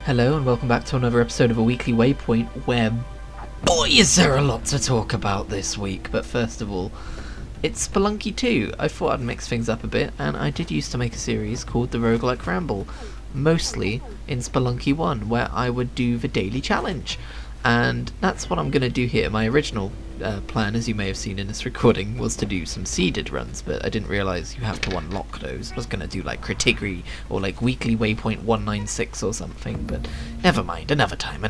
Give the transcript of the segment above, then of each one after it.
Hello and welcome back to another episode of a weekly Waypoint where, boy is there a lot to talk about this week. But first of all, it's Spelunky 2. I thought I'd mix things up a bit, and I did used to make a series called the Roguelike Ramble, mostly in Spelunky 1, where I would do the daily challenge. And that's what I'm going to do here. My original plan, as you may have seen in this recording, was to do some seeded runs, but I didn't realise you have to unlock those. I was going to do like Kritigri or like Weekly Waypoint 196 or something, but never mind, another time.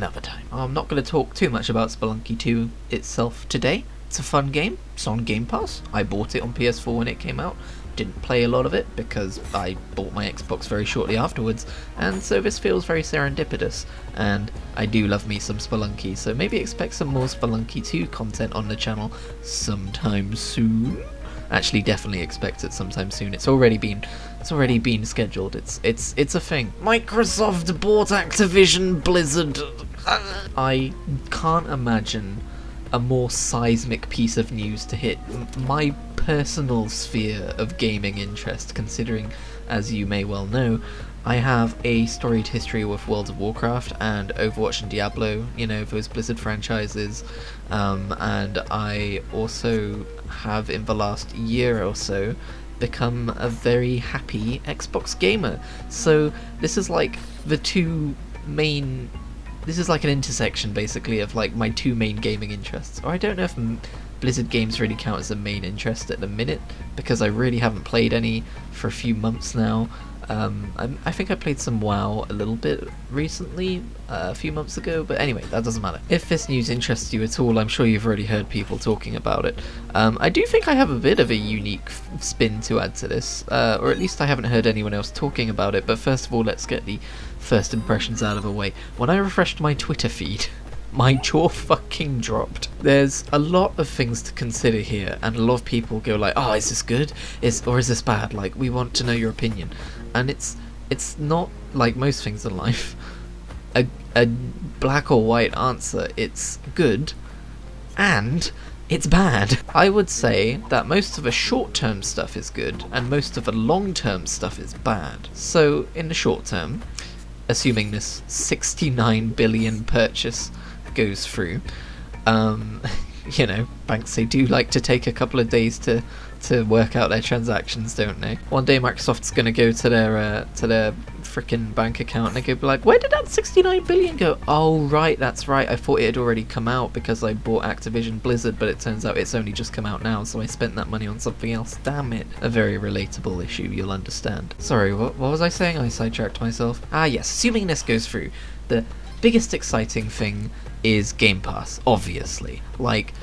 I'm not going to talk too much about Spelunky 2 itself today. It's a fun game. It's on Game Pass. I bought it on PS4 when it came out. Didn't play a lot of it because I bought my Xbox very shortly afterwards, and so this feels very serendipitous, and I do love me some Spelunky, so maybe expect some more Spelunky 2 content on the channel sometime soon. Actually, definitely expect it sometime soon. It's already been scheduled. It's a thing. Microsoft bought Activision Blizzard. I can't imagine a more seismic piece of news to hit my personal sphere of gaming interest, considering, as you may well know, I have a storied history with World of Warcraft and Overwatch and Diablo, you know, those Blizzard franchises, and I also have, in the last year or so, become a very happy Xbox gamer. So this is like the two main... This is like an intersection, basically, of like my two main gaming interests. Or I don't know if Blizzard games really count as a main interest at the minute, because I really haven't played any for a few months now. I think I played some WoW a little bit recently, a few months ago, but anyway, that doesn't matter. If this news interests you at all, I'm sure you've already heard people talking about it. I do think I have a bit of a unique spin to add to this, or at least I haven't heard anyone else talking about it, but first of all, let's get the first impressions out of the way. When I refreshed my Twitter feed, my jaw fucking dropped. There's a lot of things to consider here, and a lot of people go like, oh, is this good? Or is this bad? Like, we want to know your opinion. And it's not like most things in life, a black or white answer. It's good, and it's bad. I would say that most of the short-term stuff is good, and most of the long-term stuff is bad. So, in the short term, assuming this 69 billion purchase goes through, you know, banks, they do like to take a couple of days to work out their transactions, don't they? One day Microsoft's gonna go to their frickin' bank account and they go like, where did that 69 billion go? Oh right, that's right, I thought it had already come out because I bought Activision Blizzard, but it turns out it's only just come out now, so I spent that money on something else. Damn it. A very relatable issue, you'll understand. Sorry, what was I saying? I sidetracked myself. Ah yes, assuming this goes through, the biggest exciting thing is Game Pass, obviously. Like,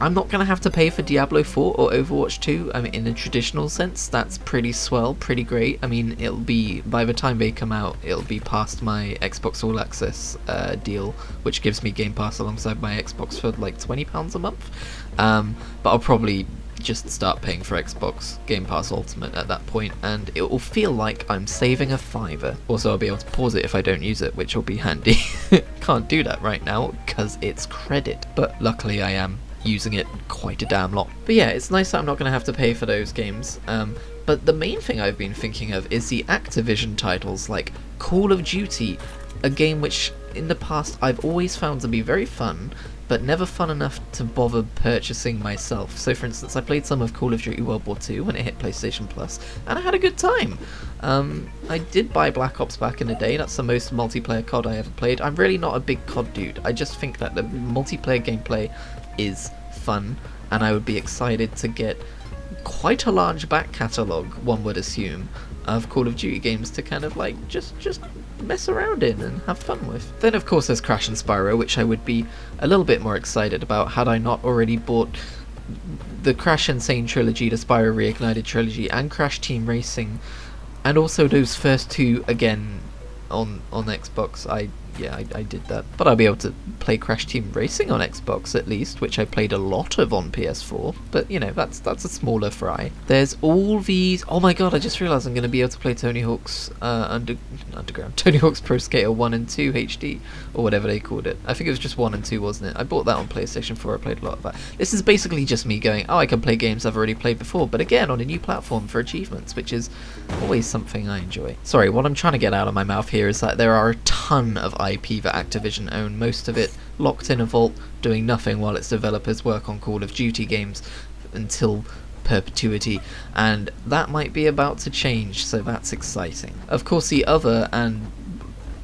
I'm not going to have to pay for Diablo 4 or Overwatch 2, I mean, in a traditional sense. That's pretty swell, pretty great. I mean, it'll be, by the time they come out, it'll be past my Xbox All Access deal, which gives me Game Pass alongside my Xbox for like £20 a month. But I'll probably just start paying for Xbox Game Pass Ultimate at that point, and it will feel like I'm saving a £5. Also, I'll be able to pause it if I don't use it, which will be handy. Can't do that right now, because it's credit, but luckily I am using it quite a damn lot. But yeah, it's nice that I'm not going to have to pay for those games. But the main thing I've been thinking of is the Activision titles, like Call of Duty, a game which in the past I've always found to be very fun, but never fun enough to bother purchasing myself. So for instance, I played some of Call of Duty World War II when it hit PlayStation Plus, and I had a good time. I did buy Black Ops back in the day. That's the most multiplayer COD I ever played. I'm really not a big COD dude. I just think that the multiplayer gameplay is fun, and I would be excited to get quite a large back catalogue, one would assume, of Call of Duty games to kind of like just mess around in and have fun with. Then of course there's Crash and Spyro, which I would be a little bit more excited about had I not already bought the Crash Insane trilogy, the Spyro Reignited trilogy, and Crash Team Racing, and also those first two again on Xbox. yeah, I did that. But I'll be able to play Crash Team Racing on Xbox at least, which I played a lot of on PS4. But, you know, that's a smaller fry. There's all these... Oh my god, I just realised I'm going to be able to play Tony Hawk's Underground. Tony Hawk's Pro Skater 1 and 2 HD, or whatever they called it. I think it was just 1 and 2, wasn't it? I bought that on PlayStation 4, I played a lot of that. This is basically just me going, oh, I can play games I've already played before, but again, on a new platform for achievements, which is always something I enjoy. Sorry, what I'm trying to get out of my mouth here is that there are a ton of IP that Activision own, most of it locked in a vault, doing nothing while its developers work on Call of Duty games until perpetuity, and that might be about to change, so that's exciting. Of course, the other and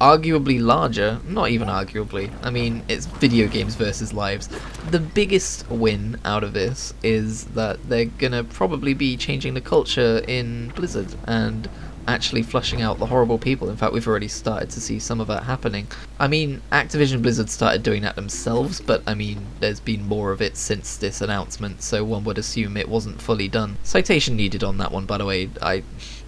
arguably larger, not even arguably, I mean, it's video games versus lives. The biggest win out of this is that they're gonna probably be changing the culture in Blizzard and actually flushing out the horrible people. In fact, we've already started to see some of that happening. I mean, Activision Blizzard started doing that themselves, but I mean, there's been more of it since this announcement, so one would assume it wasn't fully done. Citation needed on that one, by the way.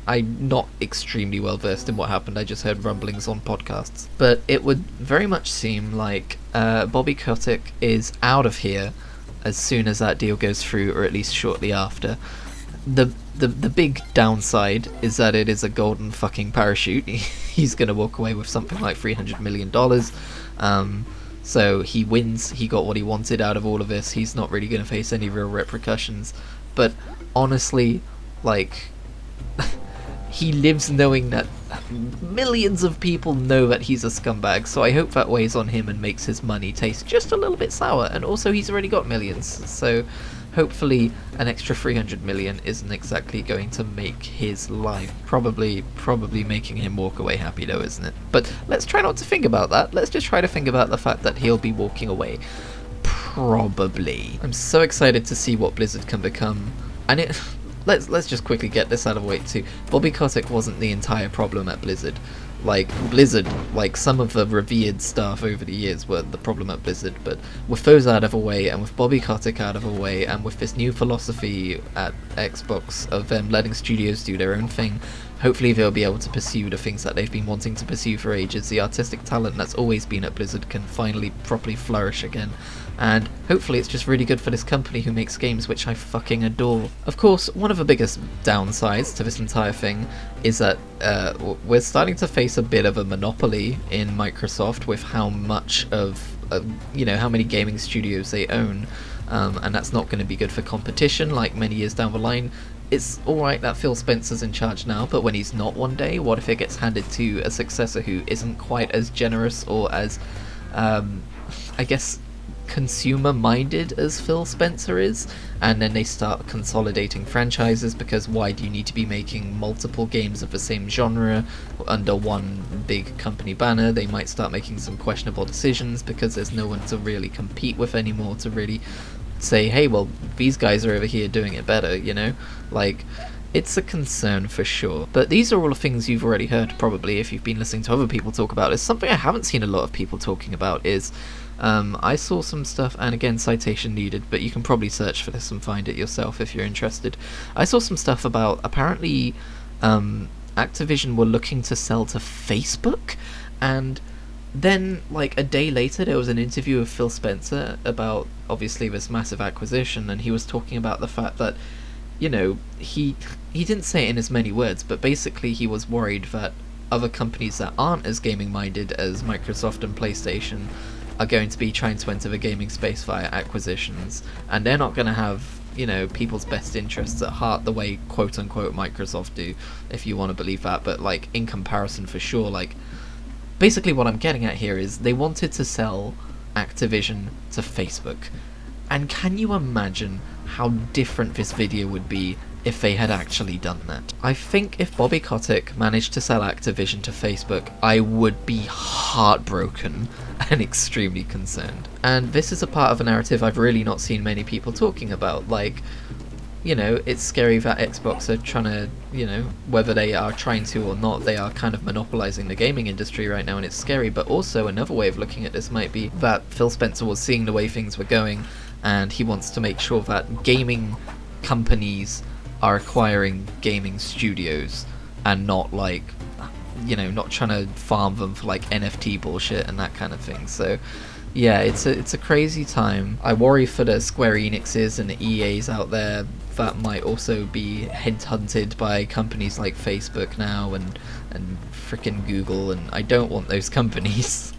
I'm not extremely well versed in what happened, I just heard rumblings on podcasts. But it would very much seem like Bobby Kotick is out of here as soon as that deal goes through, or at least shortly after. The big downside is that it is a golden fucking parachute. He's gonna walk away with something like $300 million. So he wins, he got what he wanted out of all of this, he's not really gonna face any real repercussions. But honestly, like... he lives knowing that millions of people know that he's a scumbag, so I hope that weighs on him and makes his money taste just a little bit sour. And also, he's already got millions, so hopefully an extra 300 million isn't exactly going to make his life probably making him walk away happy, though, isn't it? But let's try not to think about that. Let's just try to think about the fact that he'll be walking away. Probably. I'm so excited to see what Blizzard can become, and it... Let's just quickly get this out of the way too. Bobby Kotick wasn't the entire problem at Blizzard. Like, Blizzard, like some of the revered staff over the years were the problem at Blizzard, but with those out of the way, and with Bobby Kotick out of the way, and with this new philosophy at Xbox of them letting studios do their own thing, hopefully they'll be able to pursue the things that they've been wanting to pursue for ages. The artistic talent that's always been at Blizzard can finally properly flourish again. And hopefully it's just really good for this company who makes games which I fucking adore. Of course, one of the biggest downsides to this entire thing is that we're starting to face a bit of a monopoly in Microsoft with how much of, you know, how many gaming studios they own. And that's not going to be good for competition, like many years down the line. It's alright that Phil Spencer's in charge now, but when he's not one day, what if it gets handed to a successor who isn't quite as generous or as, I guess, consumer-minded as Phil Spencer is, and then they start consolidating franchises, because why do you need to be making multiple games of the same genre under one big company banner? They might start making some questionable decisions because there's no one to really compete with anymore, to really say, hey, well, these guys are over here doing it better, you know? Like, it's a concern for sure. But these are all the things you've already heard, probably, if you've been listening to other people talk about it. Something I haven't seen a lot of people talking about is, I saw some stuff, and again, citation needed, but you can probably search for this and find it yourself if you're interested. I saw some stuff about, apparently, Activision were looking to sell to Facebook, and then, like, a day later, there was an interview with Phil Spencer about, obviously, this massive acquisition, and he was talking about the fact that, you know, he didn't say it in as many words, but basically he was worried that other companies that aren't as gaming-minded as Microsoft and PlayStation are going to be trying to enter the gaming space via acquisitions, and they're not going to have, you know, people's best interests at heart the way quote-unquote Microsoft do, if you want to believe that, but, like, in comparison for sure, like, basically what I'm getting at here is they wanted to sell Activision to Facebook, and can you imagine how different this video would be if they had actually done that? I think if Bobby Kotick managed to sell Activision to Facebook, I would be heartbroken and extremely concerned. And this is a part of a narrative I've really not seen many people talking about. Like, you know, it's scary that Xbox are trying to, you know, whether they are trying to or not, they are kind of monopolizing the gaming industry right now, and it's scary. But also another way of looking at this might be that Phil Spencer was seeing the way things were going, and he wants to make sure that gaming companies are acquiring gaming studios and not, like, you know, not trying to farm them for like NFT bullshit and that kind of thing. So yeah, it's a crazy time. I worry for the Square Enixes and the EAs out there that might also be hunted by companies like Facebook now and frickin' Google, and I don't want those companies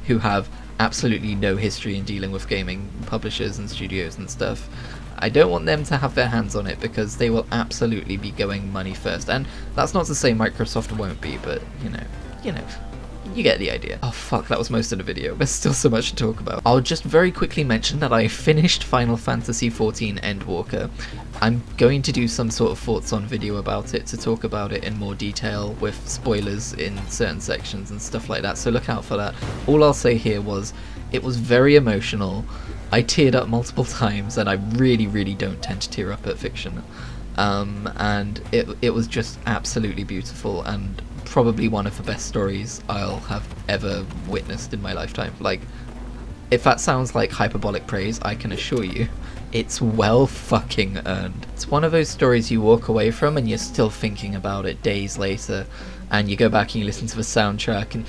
who have absolutely no history in dealing with gaming publishers and studios and stuff. I don't want them to have their hands on it, because they will absolutely be going money first. And that's not to say Microsoft won't be, but you know, you get the idea. Oh fuck, that was most of the video. There's still so much to talk about. I'll just very quickly mention that I finished Final Fantasy XIV Endwalker. I'm going to do some sort of thoughts on video about it, to talk about it in more detail with spoilers in certain sections and stuff like that, so look out for that. All I'll say here was, it was very emotional. I teared up multiple times, and I really don't tend to tear up at fiction. And it was just absolutely beautiful, and probably one of the best stories I'll have ever witnessed in my lifetime. Like, if that sounds like hyperbolic praise, I can assure you, it's well fucking earned. It's one of those stories you walk away from and you're still thinking about it days later, and you go back and you listen to the soundtrack, and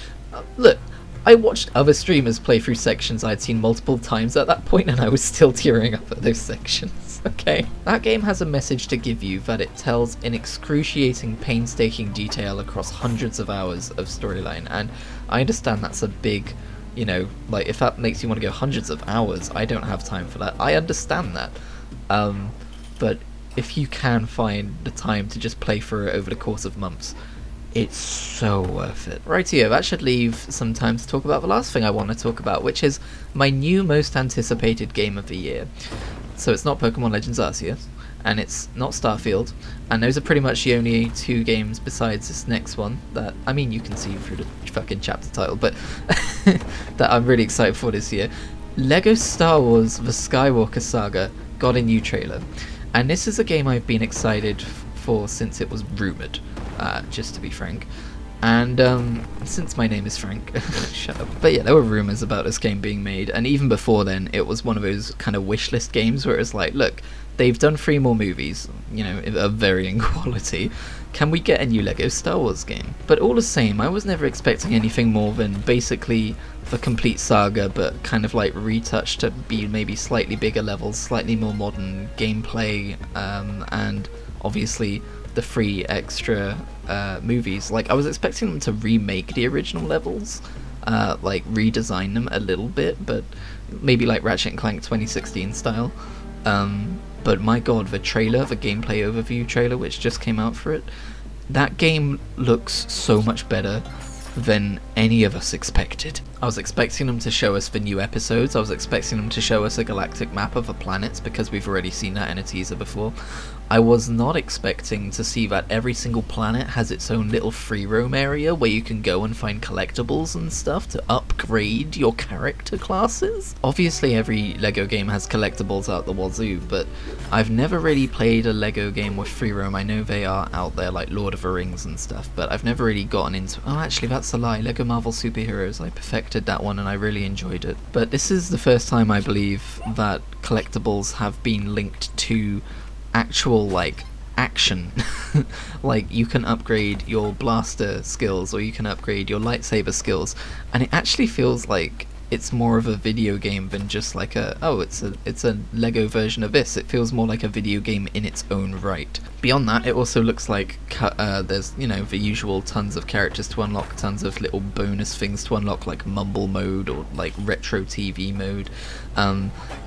look, I watched other streamers play through sections I'd seen multiple times at that point, and I was still tearing up at those sections, okay? That game has a message to give you that it tells in excruciating, painstaking detail across hundreds of hours of storyline, and I understand that's a big, you know, like, if that makes you want to go hundreds of hours, I don't have time for that. I understand that. But if you can find the time to just play through it over the course of months, it's so worth it. Rightio, that should leave some time to talk about the last thing I want to talk about, which is my new most anticipated game of the year. So it's not Pokemon Legends Arceus, and it's not Starfield, and those are pretty much the only two games besides this next one that, I mean, you can see through the fucking chapter title, but that I'm really excited for this year. LEGO Star Wars The Skywalker Saga got a new trailer, and this is a game I've been excited for since it was rumoured. Just to be frank, and since my name is Frank, shut up. But yeah, there were rumours about this game being made, and even before then, it was one of those kind of wish list games where it was like, look, they've done 3 more movies, you know, of varying quality. Can we get a new LEGO Star Wars game? But all the same, I was never expecting anything more than basically the complete saga, but kind of like retouched to be maybe slightly bigger levels, slightly more modern gameplay, and obviously the 3 extra movies. Like, I was expecting them to remake the original levels, like redesign them a little bit, but maybe like Ratchet & Clank 2016 style. But my god, the trailer, the gameplay overview trailer which just came out for it, that game looks so much better than any of us expected. I was expecting them to show us the new episodes, I was expecting them to show us a galactic map of the planets, because we've already seen that in a teaser before. I was not expecting to see that every single planet has its own little free roam area where you can go and find collectibles and stuff to upgrade your character classes. Obviously every LEGO game has collectibles out the wazoo, but I've never really played a LEGO game with free roam. I know they are out there, like Lord of the Rings and stuff, but I've never really gotten into... Oh, actually that's a lie, LEGO Marvel Superheroes, I perfected that one and I really enjoyed it. But this is the first time I believe that collectibles have been linked to actual, like, action. Like, you can upgrade your blaster skills, or you can upgrade your lightsaber skills, and it actually feels like it's more of a video game than just like a, oh, it's a LEGO version of this. It feels more like a video game in its own right. Beyond that, it also looks like there's, you know, the usual tons of characters to unlock, tons of little bonus things to unlock, like Mumble mode or like Retro TV mode.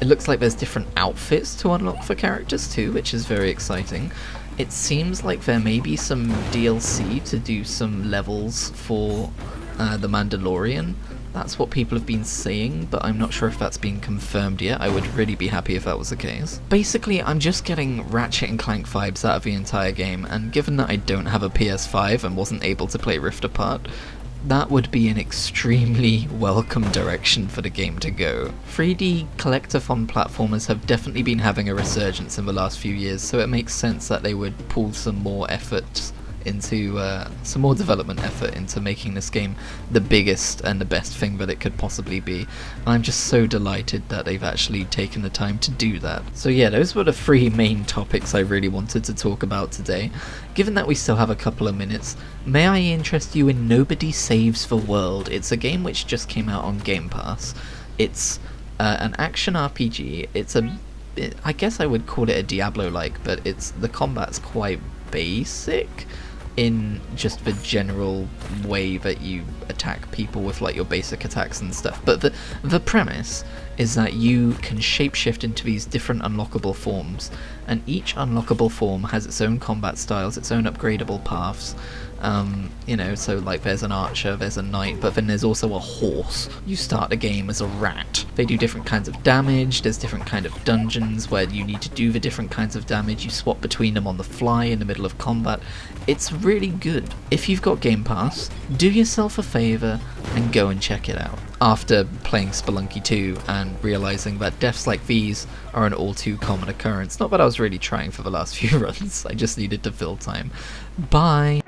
It looks like there's different outfits to unlock for characters too, which is very exciting. It seems like there may be some DLC to do some levels for The Mandalorian. That's what people have been saying, but I'm not sure if that's been confirmed yet. I would really be happy if that was the case. Basically, I'm just getting Ratchet & Clank vibes out of the entire game, and given that I don't have a PS5 and wasn't able to play Rift Apart, that would be an extremely welcome direction for the game to go. 3D collectathon platformers have definitely been having a resurgence in the last few years, so it makes sense that they would pull some more efforts into some more development effort into making this game the biggest and the best thing that it could possibly be. And I'm just so delighted that they've actually taken the time to do that. So yeah, those were the three main topics I really wanted to talk about today. Given that we still have a couple of minutes, may I interest you in Nobody Saves the World? It's a game which just came out on Game Pass. It's an action RPG. I guess I would call it a Diablo-like, but the combat's quite basic in just the general way that you attack people with like your basic attacks and stuff. But the premise is that you can shapeshift into these different unlockable forms, and each unlockable form has its own combat styles, its own upgradable paths. You know, so like there's an archer, there's a knight, but then there's also a horse. You start the game as a rat. They do different kinds of damage, there's different kind of dungeons where you need to do the different kinds of damage, you swap between them on the fly in the middle of combat. It's really good. If you've got Game Pass, do yourself a favour and go and check it out. After playing Spelunky 2 and realising that deaths like these are an all too common occurrence. Not that I was really trying for the last few runs, I just needed to fill time. Bye!